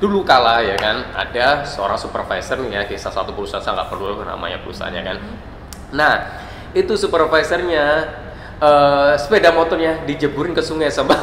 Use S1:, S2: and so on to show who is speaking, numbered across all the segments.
S1: dulu kala ya kan ada seorang supervisor nih ya di salah satu perusahaan, saya nggak perlu namanya perusahaannya kan. Nah itu supervisornya sepeda motornya dijeburin ke sungai sama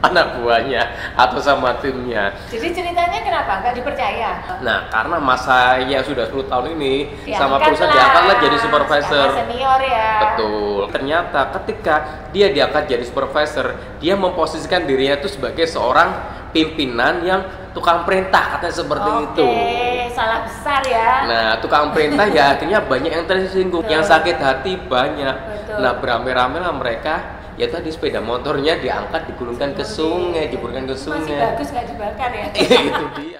S1: anak buahnya atau sama timnya.
S2: Jadi ceritanya kenapa nggak dipercaya?
S1: Nah, karena masa yang sudah 10 tahun ini sama
S2: Diangkat
S1: perusahaan
S2: lah,
S1: diangkatlah jadi supervisor.
S2: karena senior ya.
S1: Betul. Ternyata ketika dia diangkat jadi supervisor, dia memposisikan dirinya itu sebagai seorang pimpinan yang tukang perintah, katanya seperti itu.
S2: Oke, salah besar ya.
S1: Nah, tukang perintah ya akhirnya banyak yang tersinggung,
S2: Betul.
S1: yang sakit hati banyak.
S2: Betul.
S1: Nah, beramai-ramai lah mereka, ya tadi sepeda motornya diangkat, digulungkan ke sungai, diburkan ke
S2: Masih
S1: sungai.
S2: bagus nggak dibakar ya?
S1: Itu dia.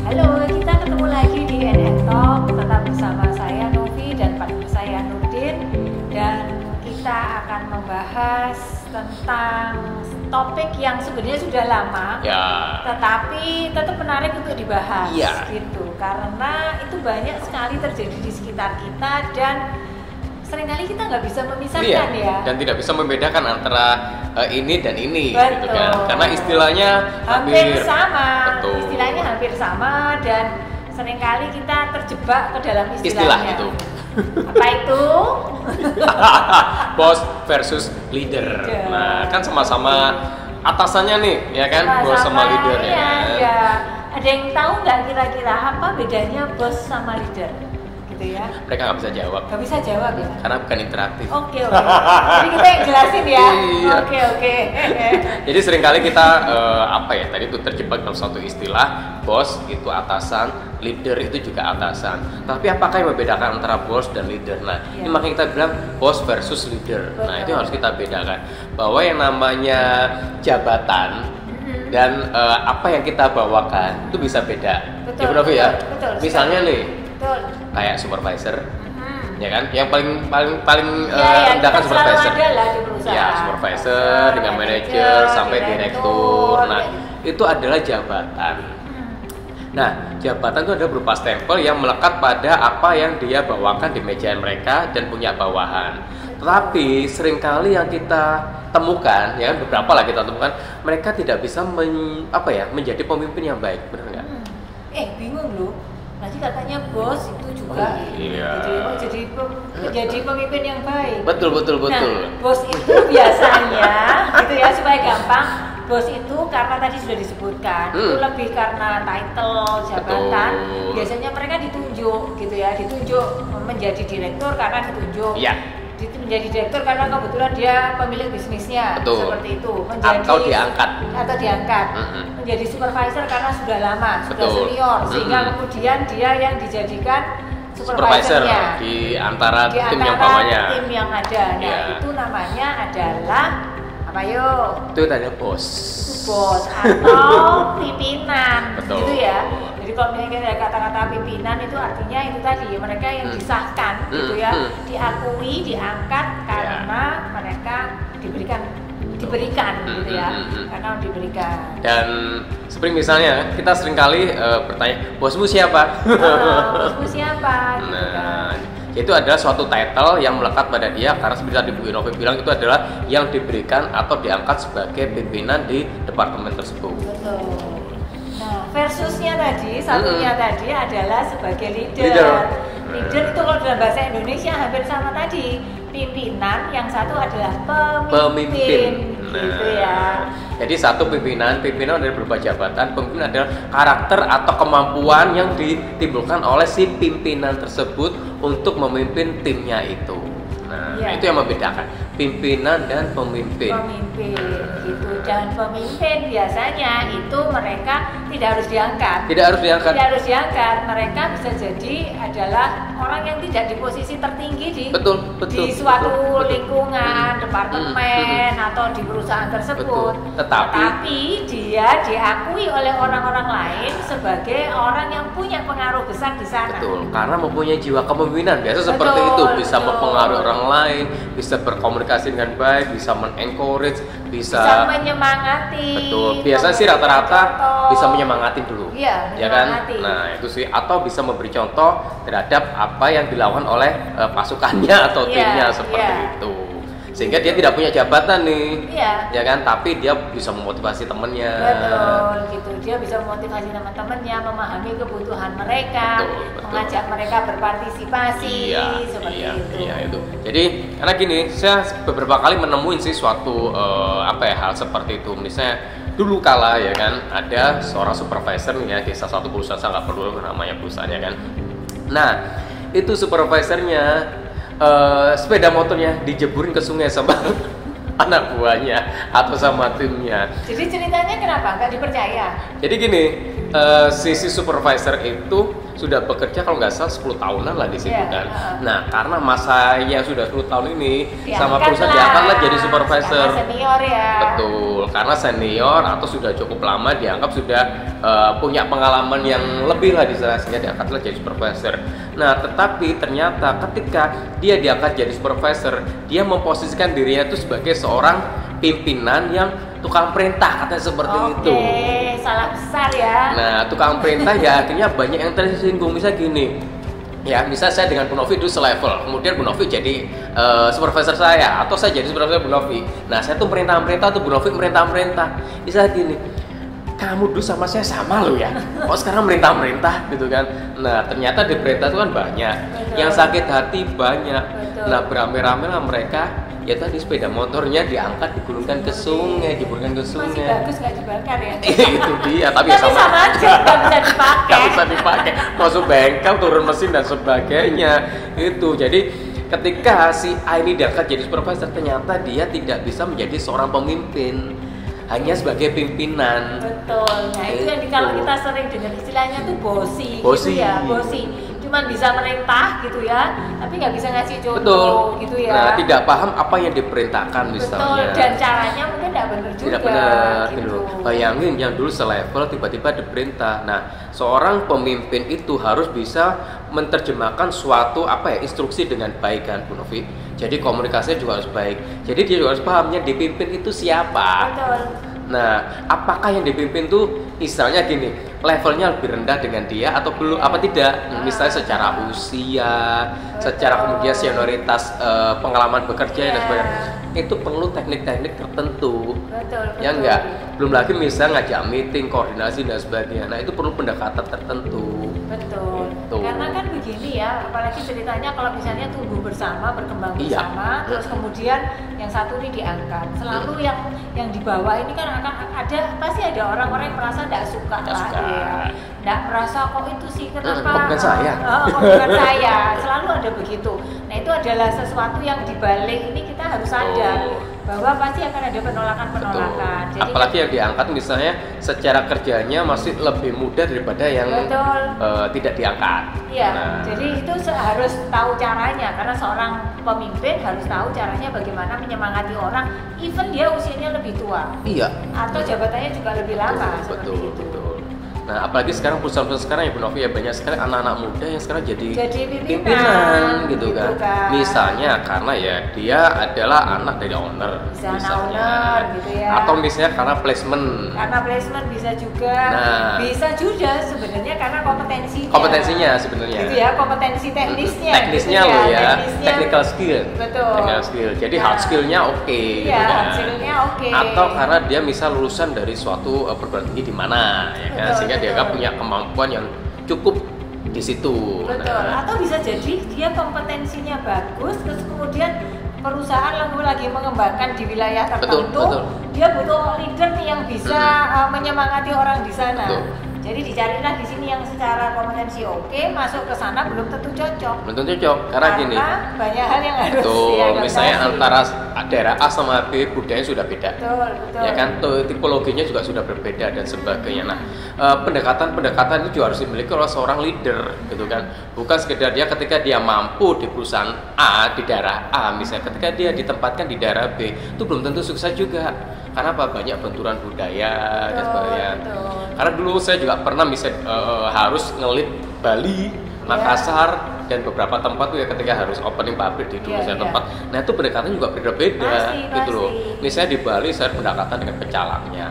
S2: Halo, kita ketemu lagi di NN Talk. Tetap bersama saya Novi dan partner saya Nurdin, dan kita akan membahas tentang topik yang sebenarnya sudah lama,
S1: Ya.
S2: tetapi tetap menarik untuk dibahas,
S1: Iya.
S2: gitu. Karena itu banyak sekali terjadi di sekitar kita dan seringkali kita nggak bisa memisahkan ya.
S1: Dan tidak bisa membedakan antara ini dan ini,
S2: Betul.
S1: gitu kan? Karena istilahnya
S2: Hampir sama,
S1: Betul.
S2: istilahnya hampir sama, dan seringkali kita terjebak ke dalam
S1: istilah
S2: istilahnya.
S1: itu.
S2: Apa itu?
S1: Bos versus leader.
S2: Ya.
S1: Nah, kan sama-sama atasannya nih, ya kan? Bos sama leader ya.
S2: Ya,
S1: Kan?
S2: ya. Ada yang tahu nggak kira-kira apa bedanya bos sama leader? Gitu ya.
S1: Mereka nggak bisa jawab
S2: Gak bisa jawab ya.
S1: karena bukan interaktif.
S2: Oke, oke. Jadi kita yang jelasin ya.
S1: Iya.
S2: Oke, oke.
S1: Jadi seringkali kita apa ya? Tadi itu terjebak dalam suatu istilah, bos itu atasan, leader itu juga atasan. Tapi apakah yang membedakan antara bos dan leader? Nah, ini
S2: Iya.
S1: makanya kita bilang bos versus leader. Nah,
S2: Betul.
S1: itu harus kita bedakan bahwa yang namanya jabatan dan apa yang kita bawakan itu bisa beda.
S2: Betul,
S1: Ya, Novi ya.
S2: betul, betul.
S1: Misalnya nih,
S2: Betul.
S1: kayak supervisor,
S2: Hmm.
S1: ya kan? Yang paling
S2: Ya,
S1: rendah kan
S2: kita selalu
S1: supervisor.
S2: ada lah di perusahaan.
S1: Ya, supervisor dengan manajer sampai direktur. Nah, itu adalah jabatan. Nah, jabatan itu ada berupa stempel yang melekat pada apa yang dia bawakan di meja mereka dan punya bawahan. Tetapi seringkali yang kita temukan, ya kan, beberapa lah kita temukan, mereka tidak bisa menjadi pemimpin yang baik, benar nggak?
S2: Bingung loh. Nanti katanya bos itu juga
S1: Iya.
S2: jadi pemimpin yang baik.
S1: Betul.
S2: Nah, bos itu biasanya gitu ya, supaya gampang. Bos itu karena tadi sudah disebutkan, itu lebih karena title jabatan.
S1: Betul.
S2: Biasanya mereka ditunjuk gitu ya, ditunjuk menjadi direktur karena ditunjuk.
S1: Iya.
S2: Menjadi direktur karena kebetulan dia pemilik bisnisnya.
S1: Betul.
S2: Seperti itu.
S1: Atau diangkat.
S2: Menjadi supervisor karena sudah lama, sudah
S1: Betul.
S2: senior, sehingga kemudian dia yang dijadikan
S1: Supervisor
S2: supervisornya
S1: di antara
S2: di
S1: tim yang
S2: antara
S1: bawahnya.
S2: tim yang ada. Nah,
S1: Iya.
S2: itu namanya adalah apa yuk?
S1: Itu ada bos.
S2: Bos atau pimpinan.
S1: Betul.
S2: Gitu ya. Jadi kalau misalnya ada kata-kata pimpinan itu artinya itu tadi mereka yang disahkan gitu ya, diakui, diangkat karena mereka diberikan gitu ya, karena diberikan.
S1: Dan seperti misalnya kita seringkali bertanya, bosmu siapa?
S2: Bosmu siapa? Gitu kan.
S1: Nah, itu adalah suatu title yang melekat pada dia karena seperti tadi Bu Inovi bilang itu adalah yang diberikan atau diangkat sebagai pimpinan di departemen tersebut.
S2: Betul. Nah, versusnya tadi, satunya tadi adalah sebagai leader. Leader itu kalau dalam bahasa Indonesia hampir sama tadi. Pimpinan, yang satu adalah pemimpin. Gitu ya.
S1: Jadi satu pimpinan adalah berupa jabatan, pemimpin adalah karakter atau kemampuan yang ditimbulkan oleh si pimpinan tersebut untuk memimpin timnya itu. Nah,
S2: Iya.
S1: itu yang membedakan pimpinan dan pemimpin.
S2: Pemimpin gitu, dan pemimpin biasanya itu mereka tidak harus diangkat.
S1: Tidak harus diangkat.
S2: Tidak harus diangkat, mereka bisa jadi adalah orang yang tidak di posisi tertinggi di
S1: Betul, betul.
S2: di suatu
S1: betul.
S2: lingkungan, departemen atau di perusahaan tersebut.
S1: Betul. Tetapi
S2: dia diakui oleh orang-orang lain sebagai orang yang punya pengaruh besar di sana.
S1: betul, karena mempunyai jiwa kepemimpinan biasa seperti
S2: Betul,
S1: itu, bisa
S2: betul.
S1: mempengaruhi orang lain, bisa berkomunikasi dengan baik, bisa men-encourage,
S2: Bisa menyemangati.
S1: betul. Biasanya sih rata-rata
S2: contoh.
S1: bisa menyemangati dulu.
S2: Iya,
S1: Ya kan?
S2: menyemangati.
S1: Nah, itu sih, atau bisa memberi contoh terhadap apa yang dilakukan oleh pasukannya atau
S2: Iya,
S1: timnya seperti
S2: iya.
S1: itu. Sehingga dia tidak punya jabatan nih.
S2: Iya.
S1: Ya kan? Tapi dia bisa memotivasi temennya.
S2: Betul, gitu. Dia bisa memotivasi teman-temannya, memahami kebutuhan mereka,
S1: Betul, betul.
S2: mengajak mereka berpartisipasi, seperti
S1: iya,
S2: itu.
S1: iya itu. Jadi karena gini, saya beberapa kali menemuin sih suatu hal seperti itu. Misalnya dulu kala ya kan, ada seorang supervisor nih ya di salah satu perusahaan, saya nggak perlu namanya perusahaannya kan. Nah, itu supervisornya sepeda motornya dijeburin ke sungai sama anak buahnya atau sama timnya.
S2: Jadi ceritanya kenapa? Nggak dipercaya?
S1: Jadi gini, si supervisor itu sudah bekerja kalau nggak salah 10 tahunan lah di situ
S2: Iya,
S1: kan.
S2: heeh.
S1: Nah, karena masanya sudah 10 tahun ini sama
S2: Diangkat
S1: perusahaan
S2: lah,
S1: diangkatlah jadi supervisor.
S2: karena senior ya.
S1: Betul, karena senior atau sudah cukup lama dianggap sudah punya pengalaman yang lebih lah di sana, sehingga diangkatlah jadi supervisor. Nah, tetapi ternyata ketika dia diangkat jadi supervisor, dia memposisikan dirinya itu sebagai seorang pimpinan yang tukang perintah, katanya seperti itu.
S2: Oke, salah besar ya.
S1: Nah, tukang perintah ya akhirnya banyak yang tersinggung. Misal gini, ya misal saya dengan Bu Novi itu selevel, kemudian Bu Novi jadi supervisor saya, atau saya jadi supervisor Bu Novi. Nah, saya tuh perintah-perintah, tuh Bu Novi perintah-perintah. Misal gini, kamu dulu sama saya sama loh ya, kok sekarang merintah-merintah gitu kan. Nah, ternyata di perintah itu kan banyak,
S2: Betul.
S1: yang sakit hati banyak.
S2: Betul.
S1: Nah, beramai-ramai lah mereka, ya tadi sepeda motornya diangkat, digulungkan ke sungai, diburkan ke
S2: Masih
S1: sungai.
S2: bagus nggak dibakar ya?
S1: Itu dia, tapi
S2: Tapi sama aja nggak bisa dipakai.
S1: nggak bisa dipakai, masuk bengkel, turun mesin dan sebagainya. Itu jadi ketika si A ini diangkat jadi supervisor, ternyata dia tidak bisa menjadi seorang pemimpin, hanya sebagai pimpinan.
S2: Betul. Nah itu yang kalau kita sering dengar istilahnya tuh bosi,
S1: Bosi.
S2: gitu ya, bosi. Cuman bisa merintah gitu ya, tapi nggak bisa ngasih
S1: Betul.
S2: contoh gitu ya.
S1: Nah, tidak paham apa yang diperintahkan
S2: Betul.
S1: misalnya.
S2: Dan caranya mungkin nggak benar juga.
S1: Tidak benar
S2: gitu.
S1: gitu. Bayangin yang dulu selevel tiba-tiba diperintah. Nah, seorang pemimpin itu harus bisa menerjemahkan suatu instruksi dengan baik kan, Bu Novi. Jadi komunikasinya juga harus baik. Jadi dia juga harus paham yang dipimpin itu siapa.
S2: Betul.
S1: Nah, apakah yang dipimpin tuh misalnya gini, levelnya lebih rendah dengan dia atau belum apa tidak? Misalnya secara usia, secara kemudian senioritas, pengalaman bekerja dan
S2: Iya.
S1: sebagainya. Itu perlu teknik-teknik tertentu.
S2: Betul.
S1: Ya
S2: betul.
S1: enggak? Belum lagi misalnya ngajak meeting, koordinasi dan sebagainya. Nah, itu perlu pendekatan tertentu.
S2: Betul.
S1: Gitu.
S2: Karena kan begini ya, apalagi ceritanya kalau misalnya tumbuh bersama, berkembang
S1: Iya.
S2: bersama, terus kemudian yang satu ini diangkat. Selalu yang di bawah ini kan akan ada, pasti ada orang-orang yang merasa tidak suka
S1: Nggak
S2: lah
S1: suka.
S2: ya. Nggak merasa kok itu sih kenapa?
S1: Kok bukan saya?
S2: Kok bukan saya. Selalu ada begitu. Nah, itu adalah sesuatu yang dibalik ini kita harus sadar bahwa pasti akan ada penolakan-penolakan.
S1: Betul. Apalagi yang diangkat misalnya secara kerjanya masih lebih mudah daripada yang
S2: Betul.
S1: tidak diangkat.
S2: Iya,
S1: Nah,
S2: jadi itu harus tahu caranya, karena seorang pemimpin harus tahu caranya bagaimana menyemangati orang, even dia usianya lebih tua
S1: iya.
S2: atau jabatannya juga lebih lama
S1: Betul,
S2: seperti
S1: betul,
S2: itu.
S1: betul. Nah, apalagi sekarang perusahaan-perusahaan sekarang ya Bu Novi ya, banyak sekali anak-anak muda yang sekarang jadi pimpinan gitu kan. Misalnya karena ya dia adalah anak dari owner
S2: Bisa anak
S1: misalnya.
S2: owner gitu ya.
S1: Atau misalnya karena placement.
S2: Karena placement bisa juga,
S1: Nah.
S2: bisa juga sebenarnya karena
S1: Kompetensinya sebenarnya.
S2: gitu ya, kompetensi teknisnya.
S1: Teknisnya
S2: gitu
S1: loh ya,
S2: teknisnya.
S1: technical skill.
S2: Betul.
S1: Technical skill. Jadi
S2: Nah.
S1: hard skillnya oke.
S2: Iya,
S1: gitu kan.
S2: hard skill-nya oke.
S1: Atau karena dia misal lulusan dari suatu perguruan tinggi di mana, ya kan,
S2: Betul,
S1: sehingga dianggap
S2: betul.
S1: punya kemampuan yang cukup di situ.
S2: Betul.
S1: Nah,
S2: Atau bisa jadi dia kompetensinya bagus, terus kemudian perusahaan lagi mengembangkan di wilayah tertentu,
S1: betul.
S2: dia butuh leader nih yang bisa menyemangati orang di sana.
S1: Betul.
S2: Jadi dicarilah di sini sini yang secara kompetensi oke, masuk ke sana belum tentu cocok.
S1: Belum tentu cocok karena gini.
S2: Banyak hal yang harus
S1: misalnya antara daerah A sama B budayanya sudah beda.
S2: Betul.
S1: Ya kan, tipologinya juga sudah berbeda dan sebagainya. Nah, pendekatan itu juga harus dimiliki oleh seorang leader gitu kan. Bukan sekedar dia ketika dia mampu di perusahaan A di daerah A misalnya, ketika dia ditempatkan di daerah B itu belum tentu sukses juga. Karena apa? Banyak benturan budaya dan sebagainya. Karena dulu saya juga pernah harus ngelit Bali, Makassar dan beberapa tempat tuh ya ketika harus opening pabrik di dulu saya tempat. Nah itu pendekatan juga berbeda gitu loh. Misalnya di Bali saya pendekatan dengan pecalangnya,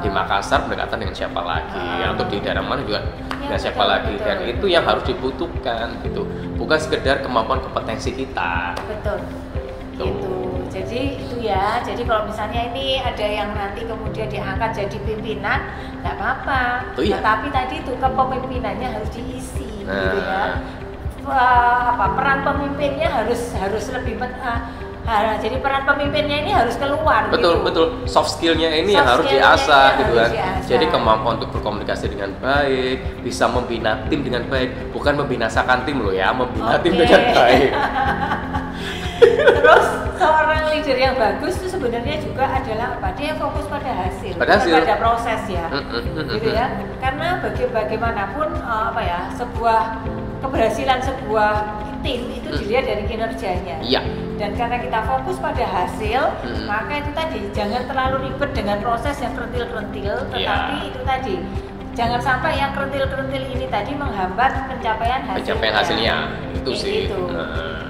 S1: di Makassar pendekatan dengan siapa lagi, atau di daerah mana juga dengan siapa lagi. Dan itu yang harus dibutuhkan gitu. Bukan sekedar kemampuan kompetensi kita.
S2: Betul. Gitu. Jadi itu ya. Jadi kalau misalnya ini ada yang nanti kemudian diangkat jadi pimpinan, nggak apa-apa. Tetapi tadi itu kepemimpinannya harus diisi, gitu ya. Peran pemimpinnya harus lebih jadi peran pemimpinnya ini harus keluar.
S1: Betul. Soft skillnya ini yang harus diasah gitu kan. Jadi kemampuan untuk berkomunikasi dengan baik, bisa membina tim dengan baik, bukan membinasakan tim loh ya, membina tim dengan baik.
S2: Terus seorang leader yang bagus itu sebenarnya juga adalah apa? Dia fokus pada hasil, pada proses ya, gitu ya. Karena bagaimanapun sebuah keberhasilan sebuah tim itu dilihat dari kinerjanya.
S1: Iya.
S2: Dan karena kita fokus pada hasil, maka itu tadi jangan terlalu ribet dengan proses yang kerentil-kerentil, tetapi itu tadi jangan sampai yang kerentil-kerentil ini tadi menghambat pencapaian hasilnya. Itu sih. Gitu.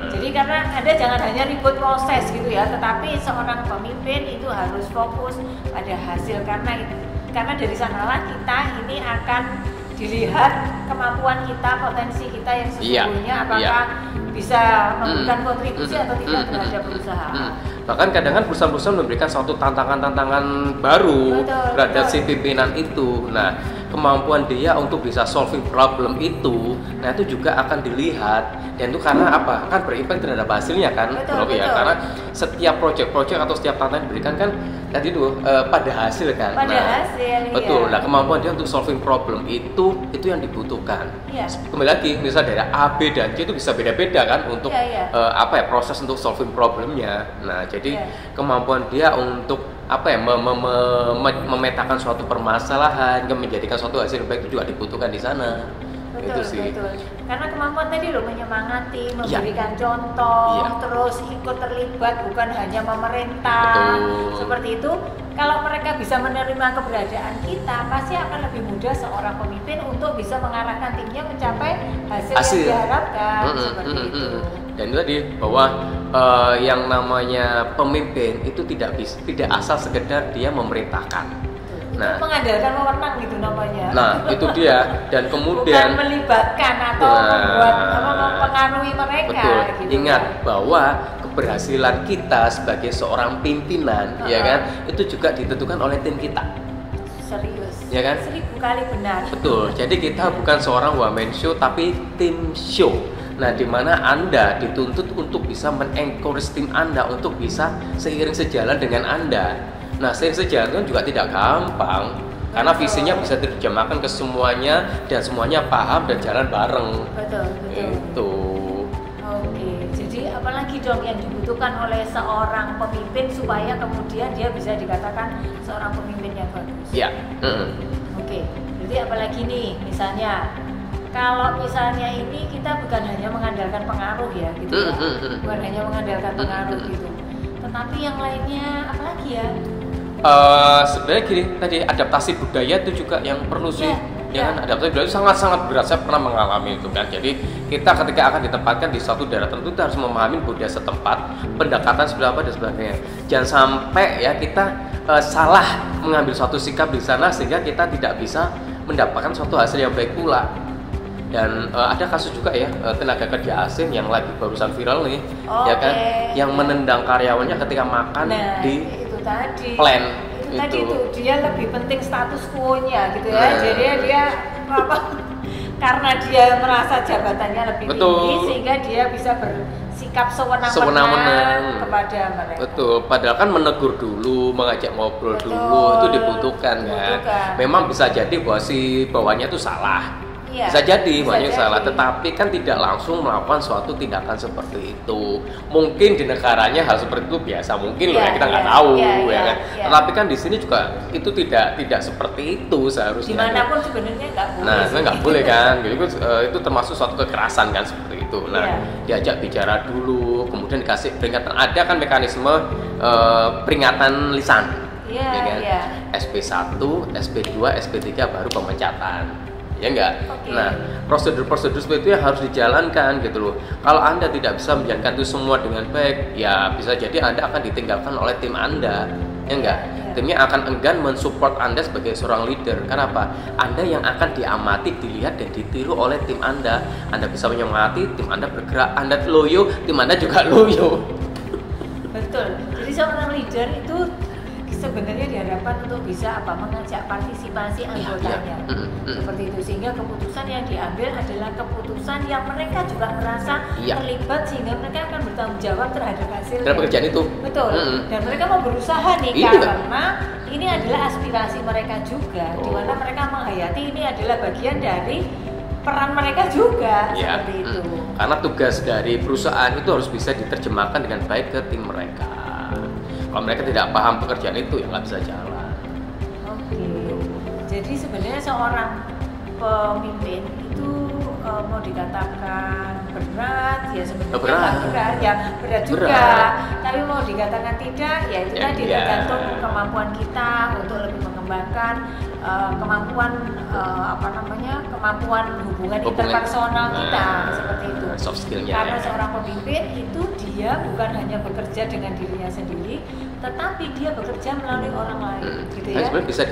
S2: Jadi karena Anda jangan hanya ribut proses gitu ya, tetapi seorang pemimpin itu harus fokus pada hasil karena dari sanalah kita ini akan dilihat kemampuan kita, potensi kita yang sesungguhnya apakah bisa memberikan kontribusi atau tidak terhadap perusahaan.
S1: Bahkan kadang-kadang perusahaan-perusahaan memberikan suatu tantangan-tantangan baru terhadap si pimpinan itu. Nah, kemampuan dia untuk bisa solving problem itu, nah itu juga akan dilihat. Dan itu karena apa? Kan berimpact terhadap hasilnya kan, betul. Ya. Karena setiap project atau setiap tantangan diberikan kan tadi itu pada hasil kan.
S2: Hasil.
S1: Betul. Nah, kemampuan dia untuk solving problem itu yang dibutuhkan. Kembali lagi, misalnya dari A, B dan C itu bisa beda-beda kan untuk proses untuk solving problemnya. Nah, jadi kemampuan dia untuk memetakan suatu permasalahan, menjadikan suatu hasil baik itu juga dibutuhkan di sana.
S2: Betul. Karena kemampuan tadi loh menyemangati, memberikan contoh, terus ikut terlibat bukan hanya memerintah. Seperti itu, kalau mereka bisa menerima keberadaan kita, pasti akan lebih mudah seorang pemimpin untuk bisa mengarahkan timnya mencapai hasil. Yang diharapkan. Seperti itu.
S1: Dan itu tadi bahwa yang namanya pemimpin itu tidak asal sekedar dia memerintahkan.
S2: Nah, mengandalkan wewenang gitu namanya.
S1: Nah, itu dia. Dan kemudian
S2: bukan melibatkan atau mempengaruhi mereka.
S1: Betul.
S2: Gitu.
S1: Ingat bahwa keberhasilan kita sebagai seorang pimpinan, ya kan, itu juga ditentukan oleh tim kita.
S2: Serius.
S1: Ya kan?
S2: 1000 kali benar.
S1: Betul. Jadi kita bukan seorang one man show tapi tim show. Nah, di mana Anda dituntut untuk bisa men-encourage tim Anda untuk bisa seiring sejalan dengan Anda. Nah, seiring sejalan kan juga tidak gampang karena visinya bisa diterjemahkan ke semuanya dan semuanya paham dan jalan bareng.
S2: Betul.
S1: Itu.
S2: Oke, jadi apalagi dong yang dibutuhkan oleh seorang pemimpin supaya kemudian dia bisa dikatakan seorang pemimpin yang bagus.
S1: Iya.
S2: Oke, jadi apalagi nih misalnya kalau misalnya ini kita bukan hanya mengandalkan pengaruh ya gitu ya, bukan hanya mengandalkan pengaruh gitu, tetapi yang lainnya apalagi ya?
S1: Sebenarnya gini tadi adaptasi budaya itu juga yang perlu sih. Ya kan, adaptasi budaya itu sangat-sangat berat. Saya pernah mengalami itu kan. Jadi kita ketika akan ditempatkan di suatu daerah tertentu kita harus memahami budaya setempat, pendekatan seperti apa dan sebagainya. Jangan sampai ya kita salah mengambil suatu sikap di sana sehingga kita tidak bisa mendapatkan suatu hasil yang baik pula. Dan ada kasus juga ya tenaga kerja asing yang lagi barusan viral nih, ya kan, yang menendang karyawannya ketika makan di plan.
S2: Tadi itu dia lebih penting status quo-nya gitu ya. Jadi dia karena dia merasa jabatannya lebih tinggi sehingga dia bisa bersikap sewenang-wenang kepada mereka.
S1: Betul, padahal kan menegur dulu, mengajak ngobrol dulu itu dibutuhkan kan. Memang bisa jadi bahwa si bawahnya itu salah.
S2: Iya,
S1: bisa jadi
S2: bisa
S1: banyak
S2: jadi.
S1: salah, tetapi kan tidak langsung melakukan suatu tindakan seperti itu. Mungkin di negaranya hal seperti itu biasa mungkin loh
S2: Iya,
S1: ya, kita nggak
S2: iya,
S1: tahu
S2: iya,
S1: ya
S2: iya,
S1: kan.
S2: iya.
S1: Tetapi kan di sini juga itu tidak seperti itu seharusnya.
S2: Dimanapun sebenarnya nggak boleh.
S1: Nah, itu nggak boleh kan, gitu itu termasuk suatu kekerasan kan seperti itu. Nah, diajak bicara dulu, kemudian dikasih peringatan. Ada kan mekanisme peringatan lisan,
S2: Iya,
S1: ya kan?
S2: iya.
S1: SP1, SP2, SP3 baru pemecatan, ya enggak?
S2: Oke.
S1: Nah, prosedur-prosedur seperti itu yang harus dijalankan gitu loh. Kalau Anda tidak bisa menjalankan itu semua dengan baik, ya bisa jadi Anda akan ditinggalkan oleh tim Anda, ya enggak?
S2: Iya.
S1: Timnya akan enggan mensupport Anda sebagai seorang leader. Kenapa? Anda yang akan diamati, dilihat dan ditiru oleh tim Anda. Anda bisa menyemangati, tim Anda bergerak. Anda loyo, tim Anda juga loyo.
S2: Betul. Jadi seorang leader itu sebenarnya diharapkan untuk bisa mengajak partisipasi anggotanya. Seperti itu, sehingga keputusan yang diambil adalah keputusan yang mereka juga merasa terlibat, sehingga mereka akan bertanggung jawab terhadap hasil
S1: dalam pekerjaan itu.
S2: Betul. Dan mereka mau berusaha nih karena ini adalah aspirasi mereka juga, di mana mereka menghayati ini adalah bagian dari peran mereka juga, seperti itu.
S1: Karena tugas dari perusahaan itu harus bisa diterjemahkan dengan baik ke tim mereka. Kalau mereka tidak paham pekerjaan itu, ya nggak bisa jalan.
S2: Oke. Jadi sebenarnya seorang pemimpin itu mau dikatakan berat, ya sebenarnya berat, ya berat juga. Tapi mau dikatakan tidak, ya itu tadi tergantung kemampuan kita untuk lebih mengembangkan kemampuan hubungan interpersonal kita, seperti itu.
S1: Soft skill-nya.
S2: Karena seorang pemimpin itu dia bukan hanya bekerja dengan dirinya sendiri, tetapi dia bekerja melalui orang lain, gitu ya.
S1: Sebenarnya bisa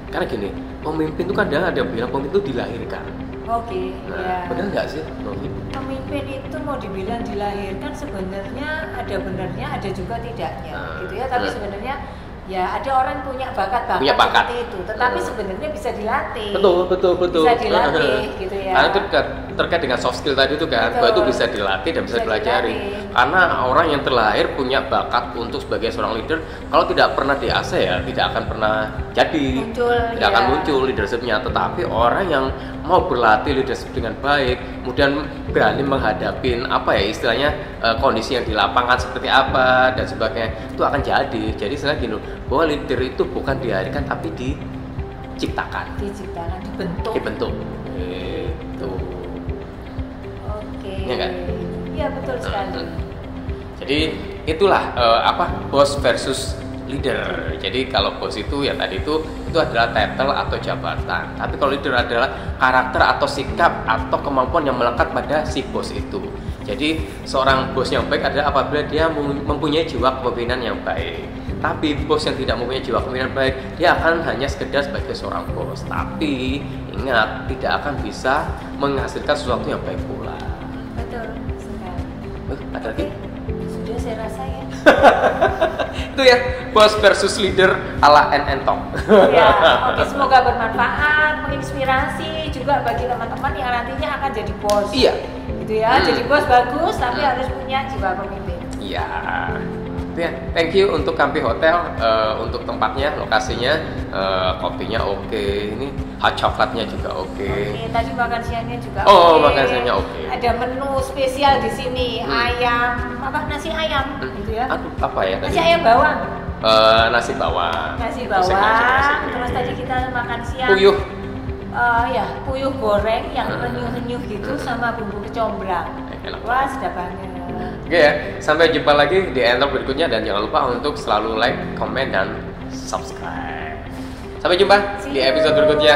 S1: karena gini, pemimpin itu kan ada yang bilang pemimpin itu dilahirkan.
S2: Oke, ya.
S1: Benar nggak sih?
S2: Pemimpin itu mau dibilang dilahirkan sebenarnya ada benarnya, ada juga tidaknya, gitu ya. Tapi sebenarnya ya ada orang punya bakat seperti itu, tetapi sebenarnya bisa dilatih.
S1: Betul.
S2: Bisa dilatih, gitu ya.
S1: Karena itu terkait dengan soft skill tadi itu kan, bahwa itu bisa dilatih dan bisa dipelajari. Karena orang yang terlahir punya bakat untuk sebagai seorang leader, kalau tidak pernah diasah ya tidak akan pernah jadi, tidak akan muncul leadershipnya. Tetapi orang yang mau berlatih leadership dengan baik, kemudian berani menghadapi istilahnya kondisi yang di lapangan seperti apa dan sebagainya, itu akan jadi. Jadi saya gini, bahwa leader itu bukan dilahirkan tapi diciptakan, dibentuk. Itu.
S2: Oke.
S1: Iya kan?
S2: Iya betul sekali.
S1: Jadi itulah bos versus leader. Jadi kalau bos itu ya tadi itu adalah title atau jabatan. Tapi kalau leader adalah karakter atau sikap atau kemampuan yang melekat pada si bos itu. Jadi seorang bos yang baik adalah apabila dia mempunyai jiwa kepemimpinan yang baik. Tapi bos yang tidak mempunyai jiwa kepemimpinan baik, dia akan hanya sekedar sebagai seorang bos. Tapi ingat, tidak akan bisa menghasilkan sesuatu yang baik pula.
S2: Betul sekali.
S1: Ada lagi?
S2: Sudah saya rasa ya.
S1: Itu ya, bos versus leader ala NN Talk.
S2: Ya, oke, semoga bermanfaat, menginspirasi juga bagi teman-teman yang nantinya akan jadi bos.
S1: Iya.
S2: Gitu ya, jadi bos bagus tapi harus punya jiwa pemimpin.
S1: Iya. Ya, thank you untuk Kampi Hotel, untuk tempatnya, lokasinya, kopinya oke, ini hot coklatnya juga oke.
S2: Oke, tadi makan siangnya juga
S1: makan siangnya oke.
S2: Ada menu spesial di sini, ayam, nasi ayam, gitu ya.
S1: Aduh, apa ya tadi?
S2: Nasi ayam bawang.
S1: Nasi bawang.
S2: Nasi bawang. Terus tadi kita makan siang.
S1: Puyuh.
S2: Puyuh goreng yang renyuh-renyuh gitu sama bumbu kecombrang.
S1: Enak.
S2: Wah, sedap banget.
S1: Oke ya, sampai jumpa lagi di Talk berikutnya dan jangan lupa untuk selalu like, komen, dan subscribe. Sampai jumpa di episode berikutnya.